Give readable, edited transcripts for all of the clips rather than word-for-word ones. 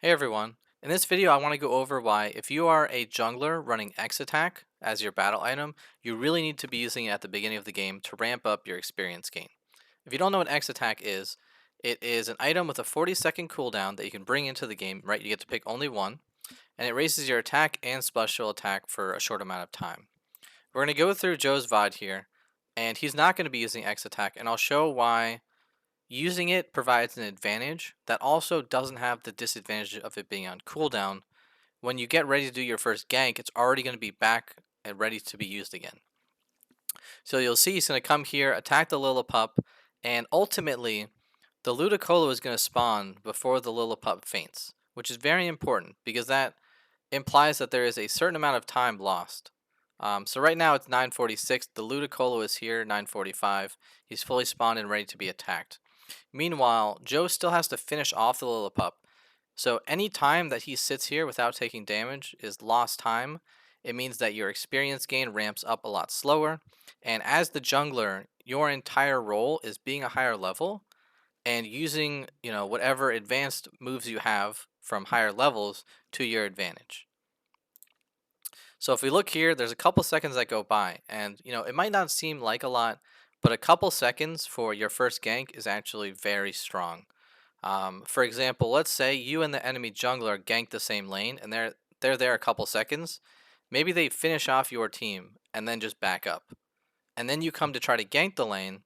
Hey everyone. In this video I want to go over why if you are a jungler running X attack as your battle item, you really need to be using it at the beginning of the game to ramp up your experience gain. If you don't know what X attack is, it is an item with a 40-second cooldown that you can bring into the game, right? You get to pick only one, and it raises your attack and special attack for a short amount of time. We're going to go through Joe's VOD here, and he's not going to be using X attack, and I'll show why using it provides an advantage that also doesn't have the disadvantage of it being on cooldown. When you get ready to do your first gank, it's already going to be back and ready to be used again. So you'll see he's going to come here, attack the Lillipup, and ultimately the Ludicolo is going to spawn before the Lillipup faints, which is very important because that implies that there is a certain amount of time lost. So right now it's 9:46. The Ludicolo is here, 9:45. He's fully spawned and ready to be attacked. Meanwhile, Joe still has to finish off the Lillipup. So any time that he sits here without taking damage is lost time. It means that your experience gain ramps up a lot slower. And as the jungler, your entire role is being a higher level and using, whatever advanced moves you have from higher levels to your advantage. So if we look here, there's a couple seconds that go by, and it might not seem like a lot, but a couple seconds for your first gank is actually very strong. For example, let's say you and the enemy jungler gank the same lane, and they're there a couple seconds. Maybe they finish off your team and then just back up, and then you come to try to gank the lane,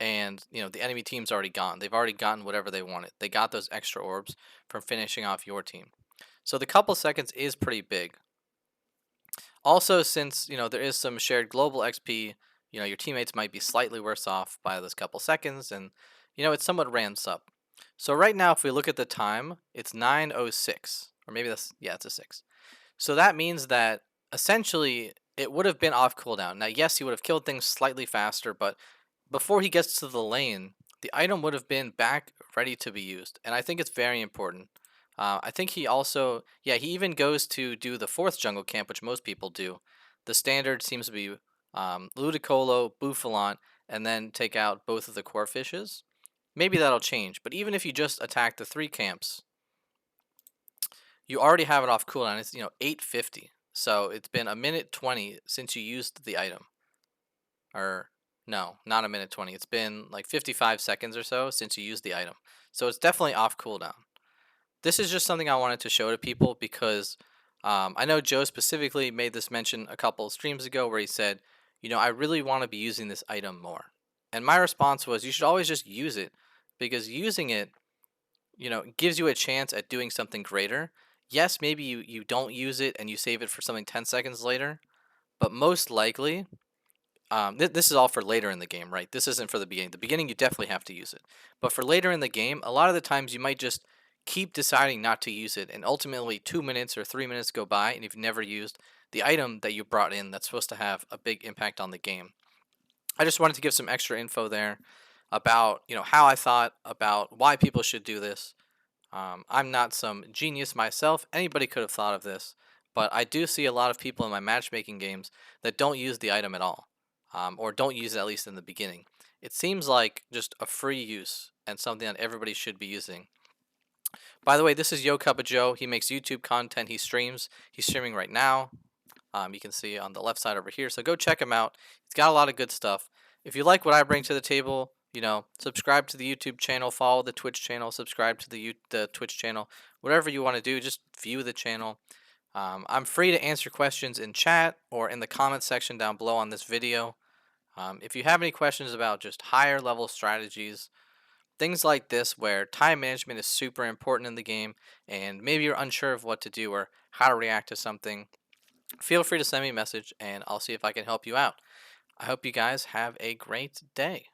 and the enemy team's already gone. They've already gotten whatever they wanted. They got those extra orbs from finishing off your team. So the couple seconds is pretty big. Also, since there is some shared global XP, your teammates might be slightly worse off by those couple seconds, and it somewhat ramps up. So right now, if we look at the time, it's 9:06, or maybe it's a 6. So that means that essentially it would have been off cooldown. Now, yes, he would have killed things slightly faster, but before he gets to the lane, the item would have been back ready to be used, and I think it's very important. I think he also, yeah, he even goes to do the fourth jungle camp, which most people do. The standard seems to be Ludicolo, Buffalant, and then take out both of the core fishes. Maybe that'll change, but even if you just attack the three camps, you already have it off cooldown. It's 8:50, so it's been a minute 20 since you used the item. Or no, not a minute 20. It's been like 55 seconds or so since you used the item, so it's definitely off cooldown. This is just something I wanted to show to people because I know Joe specifically made this mention a couple of streams ago where he said, I really want to be using this item more. And my response was, you should always just use it because using it, gives you a chance at doing something greater. Yes, maybe you don't use it and you save it for something 10 seconds later, but most likely, this is all for later in the game, right? This isn't for the beginning. The beginning, you definitely have to use it. But for later in the game, a lot of the times you might just keep deciding not to use it, and ultimately 2 minutes or 3 minutes go by, and you've never used the item that you brought in that's supposed to have a big impact on the game. I just wanted to give some extra info there about how I thought about why people should do this. I'm not some genius myself. Anybody could have thought of this, but I do see a lot of people in my matchmaking games that don't use the item at all, or don't use it at least in the beginning. It seems like just a free use and something that everybody should be using. By the way, this is Yo Cup of Joe. He makes YouTube content. He streams. He's streaming right now. You can see on the left side over here. So go check him out. He's got a lot of good stuff. If you like what I bring to the table, subscribe to the YouTube channel, follow the Twitch channel, subscribe to the Twitch channel. Whatever you want to do, just view the channel. I'm free to answer questions in chat or in the comment section down below on this video. If you have any questions about just higher level strategies, things like this where time management is super important in the game and maybe you're unsure of what to do or how to react to something, feel free to send me a message and I'll see if I can help you out. I hope you guys have a great day.